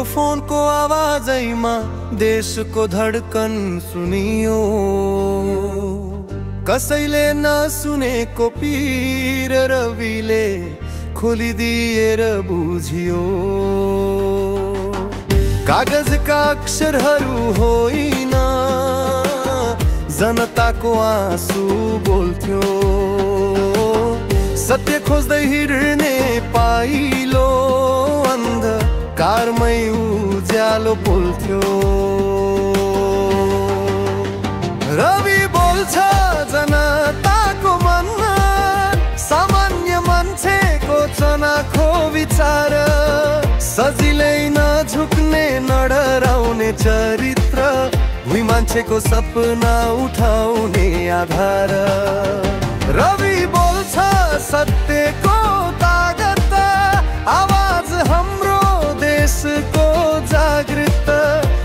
फोनको आवाजैमा देशको धड्कन सुनियो। कसैले नसुनेको पीर रविले खोलिदिएर बुझियो। कागजका अक्षरहरू होइन, जनताको आँसु बोल्थ्यो। सत्य खोज्दै हिँड्ने पाइलो अन्धकारमै उज्यालो बोल्थ्यो। रवि बोल्छ जनताको मनमा, सामान्य मान्छेको चनाखो विचार। सजिलै नझुक्ने नडराउने चरित्र, भुइँ मान्छेको सपना उठाउने आधार। रवि बोल्छ सत्यको तागत, आवाज हाम्रो देशको जागृत।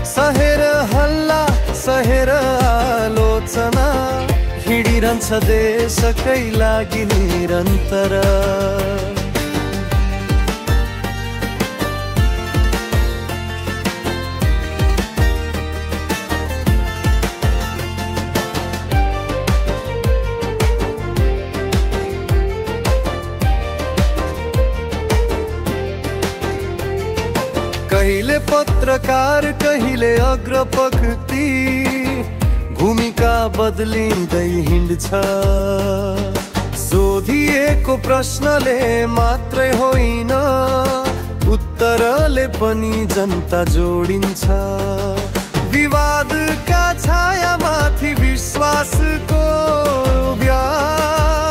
सहेर हल्ला सहेर आलोचना, हिँडिरहन्छ देशकै लागि निरन्तर। कहिले पत्रकार कहिले अग्रपंक्ति, भूमिका बदलिँदै हिँड्छ। सोधिएको प्रश्नले मात्रै होइन, उत्तरले पनि जनता जोडिन्छ। विवादका छायामाथि विश्वासको ब्याउजिन्छ।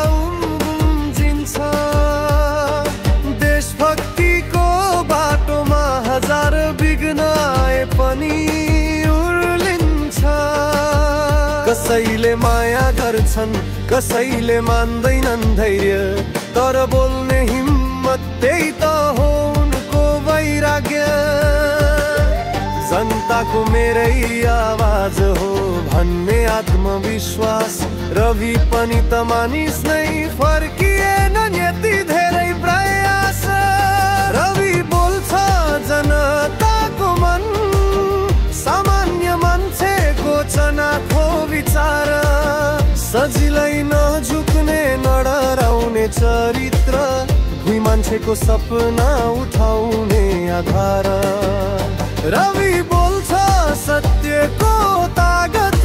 देशभक्तिको बाटोमा हजार विघ्न आए पनि उर्लिन्छ। कसैले माया गर्छन् कसैले मान्दैनन् धैर्य, तर बोल्ने हिम्मत त्यही त हो उनको वैराग्य। जनताको मेरै आवाज हो भन्ने आत्मविश्वास, रवि पनि त मानिस नै फर्किएन यति धेरै प्रयास। रवि बोल्छ जनताको मन, सामान्य मान्छेको चनाखो विचार। सजिलै नझुक्ने नडराउने चरित्र, भुइँ मान्छेको सपना उठाउने आधार। रवि बोल्छ सत्यको तागत,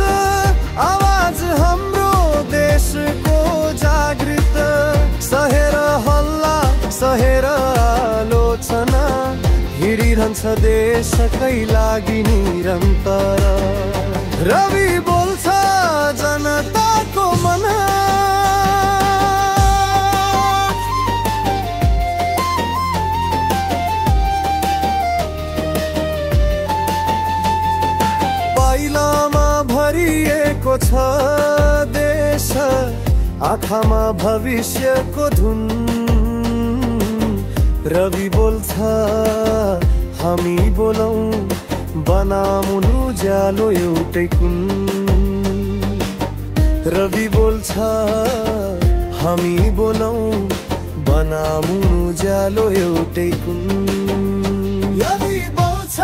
आवाज हाम्रो देशको जागृत। सहेर हल्ला सहेर आलोचना, हिँडिरहन्छ देशकै लागि निरन्तर। रवि बोल्छ जनताको मन। पाइलामा भरिएको छ देश, आँखामा भविष्यको धुन। रवि बोल्छ हामी बोलौं, बनाऊँ उज्यालो एउटै कुन। रवि बोल्छ हामी बोलौं, बनाऊँ उज्यालो एउटै कुन। रवि बोल्छ